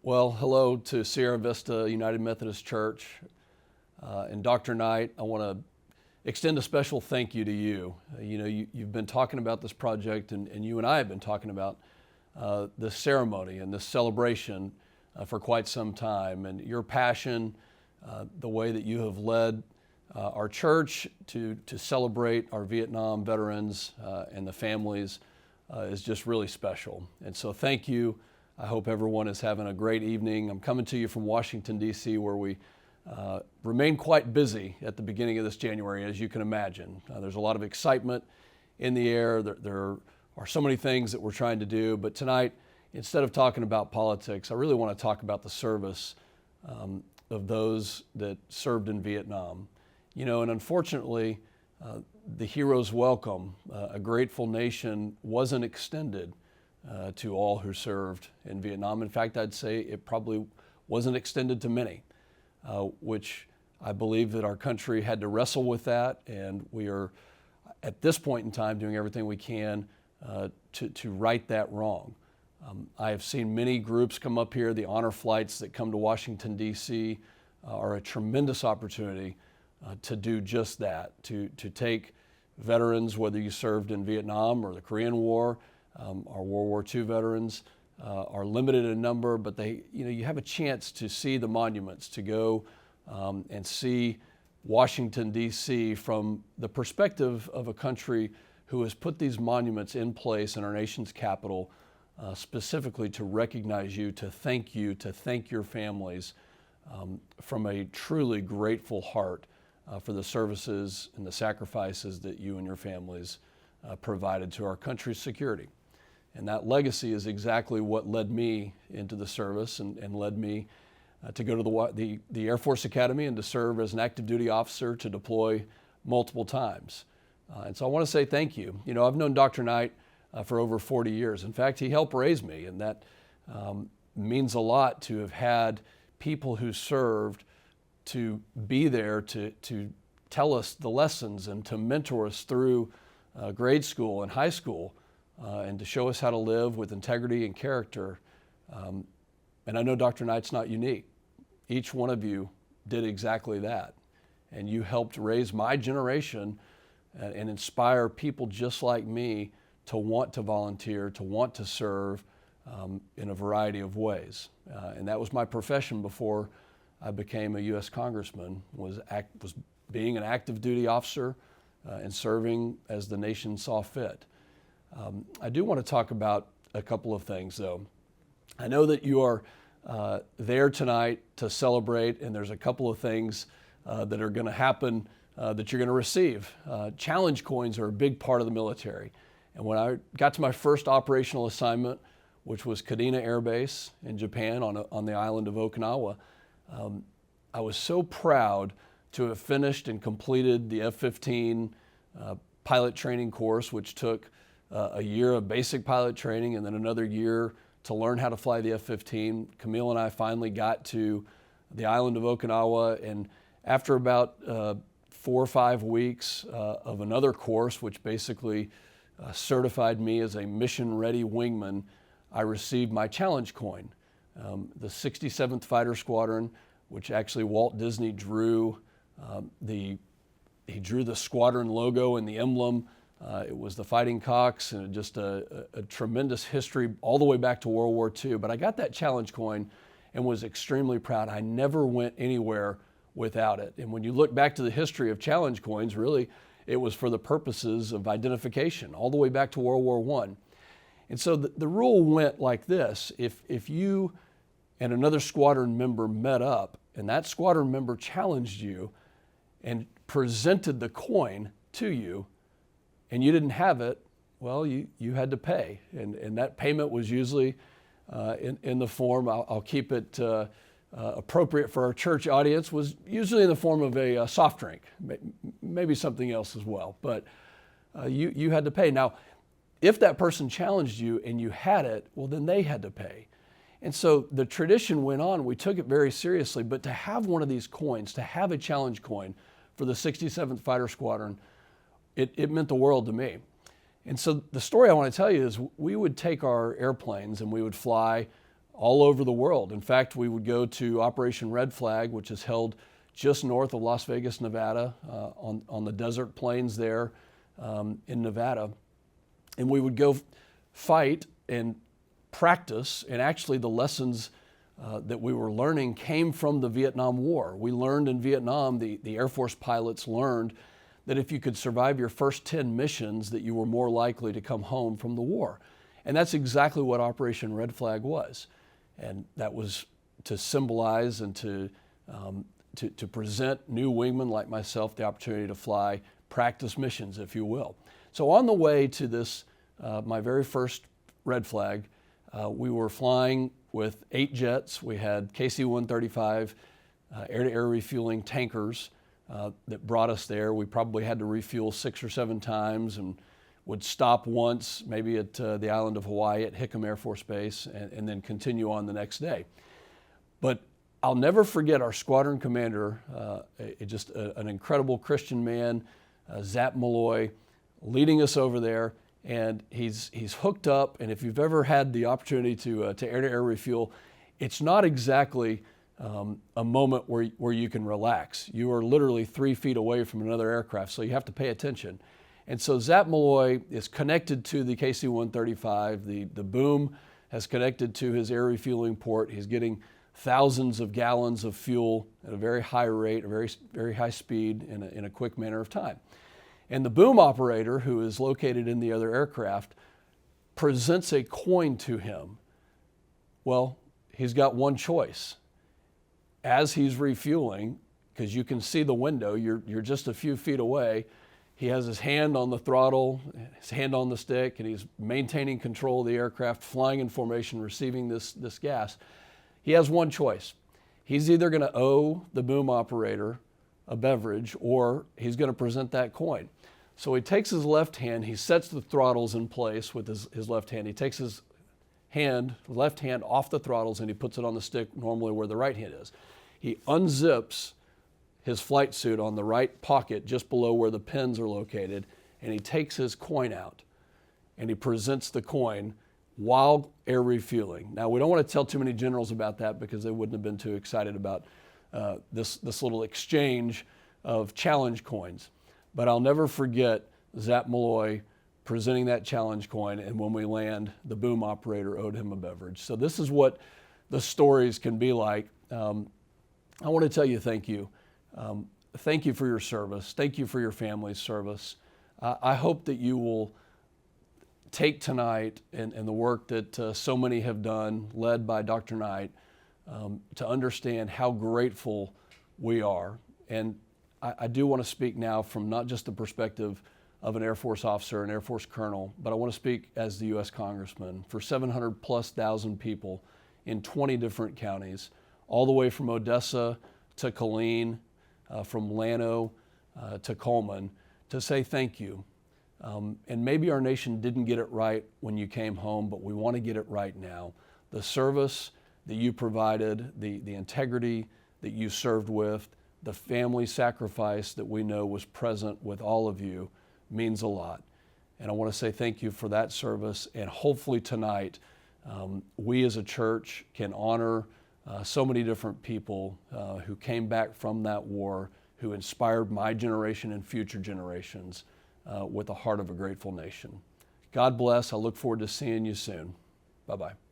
Well, hello to Sierra Vista United Methodist Church. And Dr. Knight, I want to extend a special thank you to you. You've been talking about this project, and you and I have been talking about this ceremony and this celebration for quite some time. And your passion, the way that you have led our church to celebrate our Vietnam veterans and the families is just really special. And so thank you. I hope everyone is having a great evening. I'm coming to you from Washington, D.C., where we remain quite busy at the beginning of this January, as you can imagine. There's a lot of excitement in the air. There are so many things that we're trying to do. But tonight, instead of talking about politics, I really want to talk about the service of those that served in Vietnam. And unfortunately, the hero's welcome, a grateful nation, wasn't extended to all who served in Vietnam. In fact, I'd say it probably wasn't extended to many, which I believe that our country had to wrestle with that, and we are, at this point in time, doing everything we can to right that wrong. I have seen many groups come up here. The honor flights that come to Washington, D.C. Are a tremendous opportunity to do just that, to take veterans, whether you served in Vietnam or the Korean War. Our World War II veterans are limited in number, but you have a chance to see the monuments, to go and see Washington, D.C. from the perspective of a country who has put these monuments in place in our nation's capital specifically to recognize you, to thank your families from a truly grateful heart for the services and the sacrifices that you and your families provided to our country's security. And that legacy is exactly what led me into the service and led me to go to the Air Force Academy and to serve as an active duty officer, to deploy multiple times. And so I want to say thank you. I've known Dr. Knight for over 40 years. In fact, he helped raise me, and that means a lot to have had people who served to be there to tell us the lessons and to mentor us through grade school and high school. And to show us how to live with integrity and character. And I know Dr. Knight's not unique. Each one of you did exactly that. And you helped raise my generation and inspire people just like me to want to volunteer, to want to serve in a variety of ways. And that was my profession before I became a U.S. Congressman, was being an active duty officer and serving as the nation saw fit. I do want to talk about a couple of things, though. I know that you are there tonight to celebrate, and there's a couple of things that are going to happen that you're going to receive. Challenge coins are a big part of the military. And when I got to my first operational assignment, which was Kadena Air Base in Japan on the island of Okinawa, I was so proud to have finished and completed the F-15 pilot training course, which took a year of basic pilot training and then another year to learn how to fly the F-15. Camille and I finally got to the island of Okinawa, and after about 4 or 5 weeks of another course, which basically certified me as a mission-ready wingman, I received my challenge coin. The 67th Fighter Squadron, which actually Walt Disney drew the squadron logo and the emblem. It was the Fighting Cocks, and just a tremendous history all the way back to World War II. But I got that challenge coin and was extremely proud. I never went anywhere without it. And when you look back to the history of challenge coins, really, it was for the purposes of identification, all the way back to World War I. And so the rule went like this. If you and another squadron member met up, and that squadron member challenged you and presented the coin to you, and you didn't have it, well, you had to pay. And that payment was usually in the form, I'll keep it appropriate for our church audience, was usually in the form of a soft drink, maybe something else as well. But you had to pay. Now, if that person challenged you and you had it, well, then they had to pay. And so the tradition went on. We took it very seriously. But to have one of these coins, to have a challenge coin for the 67th Fighter Squadron, it meant the world to me. And so the story I want to tell you is we would take our airplanes and we would fly all over the world. In fact, we would go to Operation Red Flag, which is held just north of Las Vegas, Nevada, on the desert plains there in Nevada. And we would go fight and practice, and actually the lessons that we were learning came from the Vietnam War. We learned in Vietnam, the Air Force pilots learned that if you could survive your first 10 missions, that you were more likely to come home from the war. And that's exactly what Operation Red Flag was. And that was to symbolize and to present new wingmen like myself the opportunity to fly practice missions, if you will. So on the way to this, my very first Red Flag, we were flying with 8 jets. We had KC-135 air-to-air refueling tankers that brought us there. We probably had to refuel 6 or 7 times and would stop once, maybe at the island of Hawaii at Hickam Air Force Base, and then continue on the next day. But I'll never forget our squadron commander, just an incredible Christian man, Zap Malloy, leading us over there. And he's hooked up, and if you've ever had the opportunity to air-to-air refuel, it's not exactly a moment where you can relax. You are literally 3 feet away from another aircraft, so you have to pay attention. And so Zap Malloy is connected to the KC-135. The boom has connected to his air refueling port. He's getting thousands of gallons of fuel at a very high rate, a very high speed in a quick manner of time. And the boom operator, who is located in the other aircraft, presents a coin to him. Well, he's got one choice. As he's refueling, because you can see the window, you're just a few feet away, he has his hand on the throttle, his hand on the stick, and he's maintaining control of the aircraft, flying in formation, receiving this gas. He has one choice. He's either going to owe the boom operator a beverage, or he's going to present that coin. So he takes his left hand, he sets the throttles in place with his left hand. He takes his left hand off the throttles, and he puts it on the stick normally where the right hand is. He unzips his flight suit on the right pocket just below where the pins are located, and he takes his coin out, and he presents the coin while air refueling. Now, we don't want to tell too many generals about that because they wouldn't have been too excited about this little exchange of challenge coins. But I'll never forget Zap Malloy presenting that challenge coin, and when we land, the boom operator owed him a beverage. So this is what the stories can be like. I want to tell you thank you. Thank you for your service. Thank you for your family's service. I hope that you will take tonight and the work that so many have done, led by Dr. Knight, to understand how grateful we are. And I do want to speak now from not just the perspective of an Air Force officer, an Air Force colonel, but I want to speak as the U.S. Congressman for 700,000+ people in 20 different counties, all the way from Odessa to Killeen, from Llano to Coleman, to say thank you. And maybe our nation didn't get it right when you came home, but we want to get it right now. The service that you provided, the integrity that you served with, the family sacrifice that we know was present with all of you means a lot. And I want to say thank you for that service. And hopefully tonight, we as a church can honor so many different people who came back from that war, who inspired my generation and future generations with the heart of a grateful nation. God bless. I look forward to seeing you soon. Bye-bye.